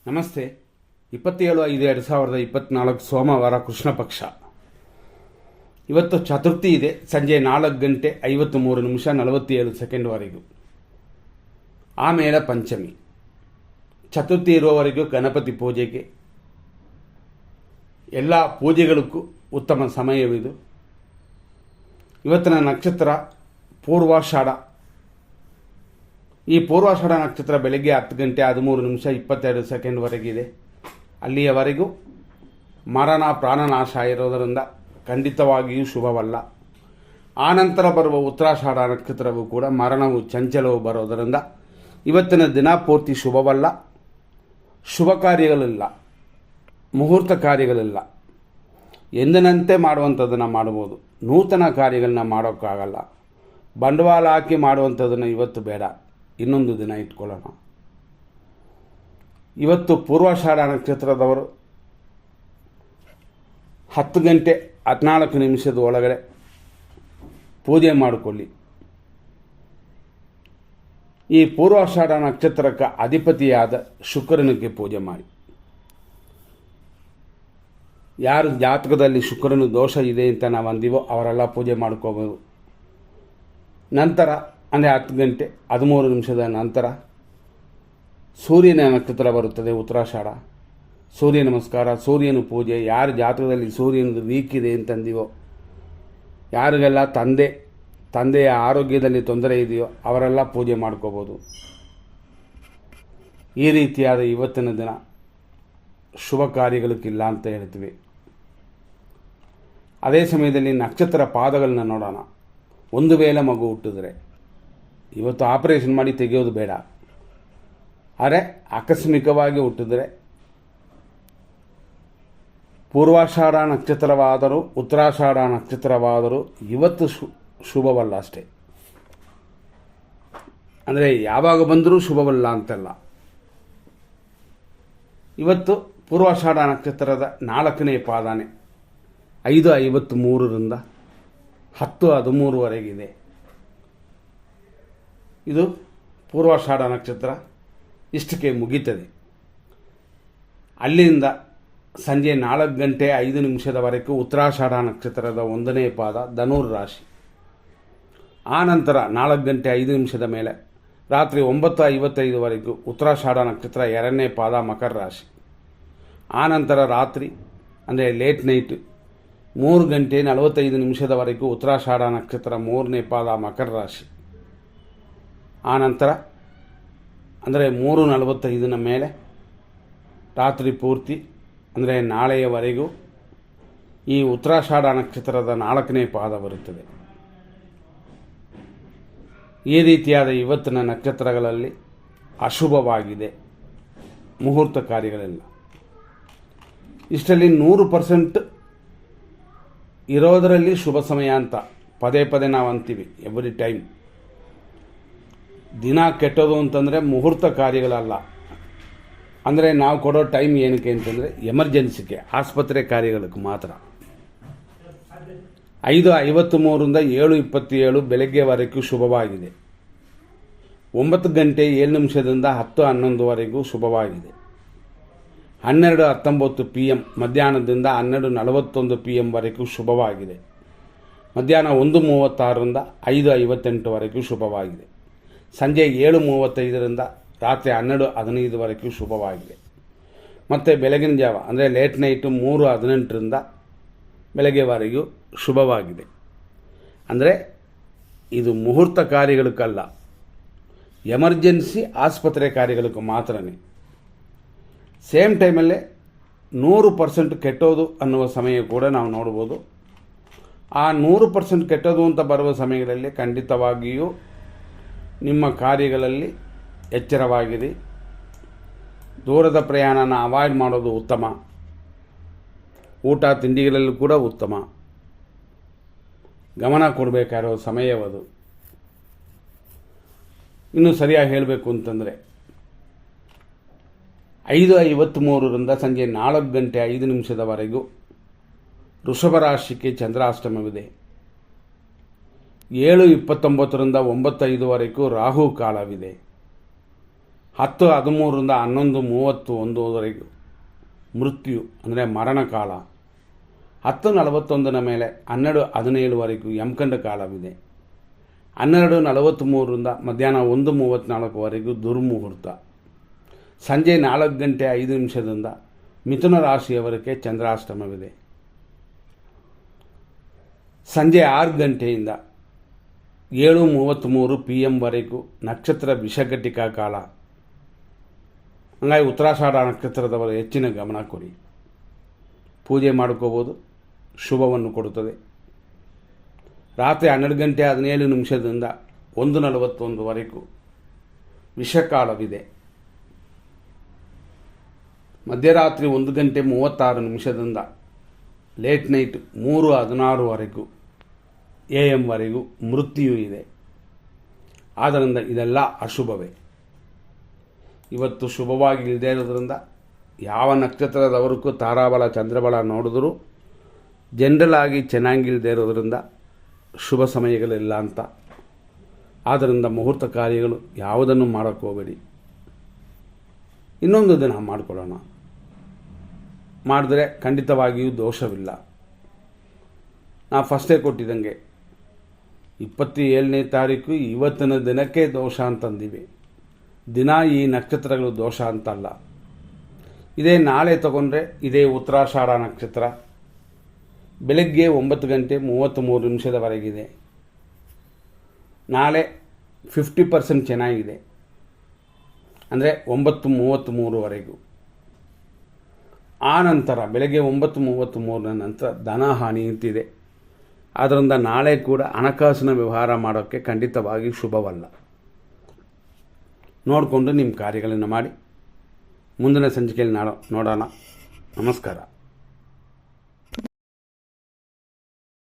ನಮಸ್ತೆ. 27/5/2024 ಸೋಮವಾರ, ಕೃಷ್ಣ ಪಕ್ಷ. ಇವತ್ತು ಚತುರ್ಥಿ ಇದೆ. ಸಂಜೆ 4:53:47 ಆಮೇಲೆ ಪಂಚಮಿ. ಚತುರ್ಥಿ ಇರುವವರೆಗೂ ಗಣಪತಿ ಪೂಜೆಗೆ ಎಲ್ಲ ಪೂಜೆಗಳಿಗೂ ಉತ್ತಮ ಸಮಯವಿದು. ಇವತ್ತಿನ ನಕ್ಷತ್ರ ಪೂರ್ವಾಷಾಢ. ಈ ಪೂರ್ವಾಷಾಢ ನಕ್ಷತ್ರ ಬೆಳಗ್ಗೆ 10:13:22 ಅಲ್ಲಿಯವರೆಗೂ ಮರಣ ಪ್ರಾಣನಾಶ ಇರೋದರಿಂದ ಖಂಡಿತವಾಗಿಯೂ ಶುಭವಲ್ಲ. ಆನಂತರ ಬರುವ ಉತ್ತರಾಷಾಢ ನಕ್ಷತ್ರವೂ ಕೂಡ ಮರಣವು ಚಂಚಲವು ಬರೋದರಿಂದ ಇವತ್ತಿನ ದಿನ ಪೂರ್ತಿ ಶುಭವಲ್ಲ. ಶುಭ ಕಾರ್ಯಗಳಿಲ್ಲ, ಮುಹೂರ್ತ ಕಾರ್ಯಗಳಿಲ್ಲ. ಎಂದಿನಂತೆ ಮಾಡುವಂಥದ್ದನ್ನು ಮಾಡ್ಬೋದು, ನೂತನ ಕಾರ್ಯಗಳನ್ನ ಮಾಡೋಕ್ಕಾಗಲ್ಲ. ಬಂಡವಾಳ ಹಾಕಿ ಮಾಡುವಂಥದ್ದನ್ನು ಇವತ್ತು ಬೇಡ, ಇನ್ನೊಂದು ದಿನ ಇಟ್ಕೊಳ್ಳೋಣ. ಇವತ್ತು ಪೂರ್ವಾಷಾಢ ನಕ್ಷತ್ರದವರು 10:14 ಒಳಗಡೆ ಪೂಜೆ ಮಾಡಿಕೊಳ್ಳಿ. ಈ ಪೂರ್ವಾಷಾಢ ನಕ್ಷತ್ರಕ್ಕೆ ಅಧಿಪತಿಯಾದ ಶುಕ್ರನಿಗೆ ಪೂಜೆ ಮಾಡಿ. ಯಾರು ಜಾತಕದಲ್ಲಿ ಶುಕ್ರನ ದೋಷ ಇದೆ ಅಂತ ನಾವು ಅಂದಿವೋ ಅವರೆಲ್ಲ ಪೂಜೆ ಮಾಡ್ಕೋಬೋದು. ನಂತರ ಅಂದರೆ 10:13 ನಂತರ ಸೂರ್ಯನ ನಕ್ಷತ್ರ ಬರುತ್ತದೆ, ಉತ್ತರಾಷಾಢ. ಸೂರ್ಯ ನಮಸ್ಕಾರ, ಸೂರ್ಯನ ಪೂಜೆ. ಯಾರು ಜಾತಕದಲ್ಲಿ ಸೂರ್ಯನದು ವೀಕ್ ಇದೆ ಅಂತಂದಿವೋ, ಯಾರಿಗೆಲ್ಲ ತಂದೆಯ ಆರೋಗ್ಯದಲ್ಲಿ ತೊಂದರೆ ಇದೆಯೋ ಅವರೆಲ್ಲ ಪೂಜೆ ಮಾಡ್ಕೋಬೋದು. ಈ ರೀತಿಯಾದ ಇವತ್ತಿನ ದಿನ ಶುಭ ಕಾರ್ಯಗಳಿಗಿಲ್ಲ ಅಂತ ಹೇಳ್ತೀವಿ. ಅದೇ ಸಮಯದಲ್ಲಿ ನಕ್ಷತ್ರ ಪಾದಗಳನ್ನ ನೋಡೋಣ. ಒಂದು ವೇಳೆ ಮಗು ಹುಟ್ಟಿದ್ರೆ ಇವತ್ತು ಆಪರೇಷನ್ ಮಾಡಿ ತೆಗೆಯೋದು ಬೇಡ. ಆದರೆ ಆಕಸ್ಮಿಕವಾಗಿ ಹುಟ್ಟಿದ್ರೆ ಪೂರ್ವಾಷಾಢ ನಕ್ಷತ್ರವಾದರೂ ಉತ್ತರಾಷಾಢ ನಕ್ಷತ್ರವಾದರೂ ಇವತ್ತು ಶುಭವಲ್ಲ ಅಷ್ಟೇ. ಅಂದರೆ ಯಾವಾಗ ಬಂದರೂ ಶುಭವಲ್ಲ ಅಂತಲ್ಲ. ಇವತ್ತು ಪೂರ್ವಾಷಾಢ ನಕ್ಷತ್ರದ 4ನೇ ಪಾದಾನೆ 5:53 10:13 ಇದು ಪೂರ್ವಾಷಾಢ ನಕ್ಷತ್ರ ಇಷ್ಟಕ್ಕೆ ಮುಗೀತದೆ. ಅಲ್ಲಿಂದ ಸಂಜೆ 4:05 ಉತ್ತರಾಷಾಢ ನಕ್ಷತ್ರದ 1ನೇ ಪಾದ ಧನುರ್ ರಾಶಿ. ಆ ನಂತರ 4:05 ಮೇಲೆ ರಾತ್ರಿ 9:55 ಉತ್ತರಾಷಾಢ ನಕ್ಷತ್ರ 2ನೇ ಪಾದ ಮಕರ ರಾಶಿ. ಆ ನಂತರ ರಾತ್ರಿ ಅಂದರೆ ಲೇಟ್ ನೈಟ್ 3:45 ಉತ್ತರಾಷಾಢ ನಕ್ಷತ್ರ 3ನೇ ಪಾದ ಮಕರ ರಾಶಿ. ಆ ನಂತರ ಅಂದರೆ 3:45 ಮೇಲೆ ರಾತ್ರಿ ಪೂರ್ತಿ ಅಂದರೆ ನಾಳೆಯವರೆಗೂ ಈ ಉತ್ತರಾಷಾಢ ನಕ್ಷತ್ರದ 4ನೇ ಪಾದ ಬರುತ್ತದೆ. ಈ ರೀತಿಯಾದ ಇವತ್ತಿನ ನಕ್ಷತ್ರಗಳಲ್ಲಿ ಅಶುಭವಾಗಿದೆ, ಮುಹೂರ್ತ ಕಾರ್ಯಗಳೆಲ್ಲ. ಇಷ್ಟರಲ್ಲಿ 100% ಇರೋದರಲ್ಲಿ ಶುಭ ಸಮಯ ಅಂತ ಪದೇ ಪದೇ ನಾವು ಅಂತೀವಿ ಎವ್ರಿ ಟೈಮ್. ದಿನ ಕೆಟ್ಟೋದು ಅಂತಂದರೆ ಮುಹೂರ್ತ ಕಾರ್ಯಗಳಲ್ಲ. ಅಂದರೆ ನಾವು ಕೊಡೋ ಟೈಮ್ ಏನಕ್ಕೆ ಅಂತಂದರೆ ಎಮರ್ಜೆನ್ಸಿಗೆ, ಆಸ್ಪತ್ರೆ ಕಾರ್ಯಗಳಿಗೆ ಮಾತ್ರ. 5:53 7:27 ಬೆಳಗ್ಗೆವರೆಗೂ ಶುಭವಾಗಿದೆ. 9:07 10:11 ಶುಭವಾಗಿದೆ. 12:19 PM ಮಧ್ಯಾಹ್ನದಿಂದ 12:41 PM ವರೆಗೂ ಶುಭವಾಗಿದೆ. ಮಧ್ಯಾಹ್ನ 1:36 5:58 ಶುಭವಾಗಿದೆ. ಸಂಜೆ 7:35 ರಾತ್ರಿ 12:15 ಶುಭವಾಗಿದೆ. ಮತ್ತು ಬೆಳಗಿನ ಜಾವ ಅಂದರೆ ಲೇಟ್ ನೈಟು 3:18 ಬೆಳಗ್ಗೆವರೆಗೂ ಶುಭವಾಗಿದೆ. ಅಂದರೆ ಇದು ಮುಹೂರ್ತ ಕಾರ್ಯಗಳಿಗಲ್ಲ, ಎಮರ್ಜೆನ್ಸಿ ಆಸ್ಪತ್ರೆ ಕಾರ್ಯಗಳಿಗೆ ಮಾತ್ರನೇ. ಸೇಮ್ ಟೈಮಲ್ಲೇ 100% ಕೆಟ್ಟೋದು ಅನ್ನುವ ಸಮಯ ಕೂಡ ನಾವು ನೋಡ್ಬೋದು. ಆ 100% ಕೆಟ್ಟೋದು ಅಂತ ಬರುವ ಸಮಯಗಳಲ್ಲಿ ಖಂಡಿತವಾಗಿಯೂ ನಿಮ್ಮ ಕಾರ್ಯಗಳಲ್ಲಿ ಎಚ್ಚರವಾಗಿರಿ. ದೂರದ ಪ್ರಯಾಣನ ಅವಾಯ್ಡ್ ಮಾಡೋದು ಉತ್ತಮ. ಊಟ ತಿಂಡಿಗಳಲ್ಲೂ ಕೂಡ ಉತ್ತಮ ಗಮನ ಕೊಡಬೇಕಾಗಿರೋ ಸಮಯವದು. ಇನ್ನು ಸರಿಯಾಗಿ ಹೇಳಬೇಕು ಅಂತಂದರೆ 5:53 ಸಂಜೆ 4:05 ವೃಷಭ ರಾಶಿಗೆ ಚಂದ್ರಾಷ್ಟಮವಿದೆ. 7:29 9:05 ರಾಹು ಕಾಲವಿದೆ. 10:13ರಿಂದ 11:31ವರೆಗೂ ಮೃತ್ಯು ಅಂದರೆ ಮರಣಕಾಲ. 10:41 ಮೇಲೆ 12:17ವರೆಗೂ ಯಮಕಂಡ ಕಾಲವಿದೆ. 12:43ರಿಂದ ಮಧ್ಯಾಹ್ನ 1:34ವರೆಗೂ ದುರ್ಮುಹೂರ್ತ. ಸಂಜೆ 4:05 ಮಿಥುನ ರಾಶಿಯವರೆಗೆ ಚಂದ್ರಾಷ್ಟಮವಿದೆ. ಸಂಜೆ 6 ಗಂಟೆಯಿಂದ 7:33 PM ವರೆಗೂ ನಕ್ಷತ್ರ ವಿಷಘಟಿಕಾ ಕಾಲ. ಹಂಗಾಗಿ ಉತ್ತರಾಷಾಢ ನಕ್ಷತ್ರದವರು ಹೆಚ್ಚಿನ ಗಮನ ಕೊಡಿ. ಪೂಜೆ ಮಾಡ್ಕೋಬೋದು, ಶುಭವನ್ನು ಕೊಡುತ್ತದೆ. ರಾತ್ರಿ 12:17 1:41ವರೆಗೂ ವಿಷಕಾಲವಿದೆ. ಮಧ್ಯರಾತ್ರಿ 1:36 ಲೇಟ್ ನೈಟ್ 3:16ವರೆಗೂ AM ವರೆಗೂ ಮೃತ್ಯು ಇದೆ. ಆದ್ದರಿಂದ ಇದೆಲ್ಲ ಅಶುಭವೇ. ಇವತ್ತು ಶುಭವಾಗಿ ಇಲ್ಲದೇ ಇರೋದ್ರಿಂದ ಯಾವ ನಕ್ಷತ್ರದವರೆಗೂ ತಾರಾಬಲ ಚಂದ್ರಬಲ ನೋಡಿದ್ರೂ ಜನರಲ್ ಆಗಿ ಚೆನ್ನಾಗಿಲ್ಲದೆ ಇರೋದ್ರಿಂದ ಶುಭ ಸಮಯಗಳಿಲ್ಲ ಅಂತ. ಆದ್ದರಿಂದ ಮುಹೂರ್ತ ಕಾರ್ಯಗಳು ಯಾವುದನ್ನು ಮಾಡೋಕ್ಕೆ ಹೋಗಬೇಡಿ. ಇನ್ನೊಂದು ದಿನ ಮಾಡಿಕೊಳ್ಳೋಣ. ಮಾಡಿದ್ರೆ ಖಂಡಿತವಾಗಿಯೂ ದೋಷವಿಲ್ಲ. ನಾ ಫಸ್ಟೇ ಕೊಟ್ಟಿದ್ದಂಗೆ 27ನೇ ತಾರೀಕು ಇವತ್ತಿನ ದಿನಕ್ಕೆ ದೋಷ ಅಂತಂದಿವಿ. ದಿನ ಈ ನಕ್ಷತ್ರಗಳು ದೋಷ ಅಂತಲ್ಲ. ಇದೇ ನಾಳೆ ತಗೊಂಡ್ರೆ ಇದೇ ಉತ್ತರಾಷಾಢ ನಕ್ಷತ್ರ ಬೆಳಗ್ಗೆ 9:33ವರೆಗಿದೆ. ನಾಳೆ 50% ಚೆನ್ನಾಗಿದೆ, ಅಂದರೆ 9:33ವರೆಗೂ. ಆ ನಂತರ ಬೆಳಗ್ಗೆ 9:33 ನಂತರ ಧನಹಾನಿ ಅಂತಿದೆ. ಆದ್ದರಿಂದ ನಾಳೆ ಕೂಡ ಹಣಕಾಸಿನ ವ್ಯವಹಾರ ಮಾಡೋಕ್ಕೆ ಖಂಡಿತವಾಗಿ ಶುಭವಲ್ಲ. ನೋಡಿಕೊಂಡು ನಿಮ್ಮ ಕಾರ್ಯಗಳನ್ನು ಮಾಡಿ. ಮುಂದಿನ ಸಂಚಿಕೆಯಲ್ಲಿ ನೋಡೋಣ. ನಮಸ್ಕಾರ.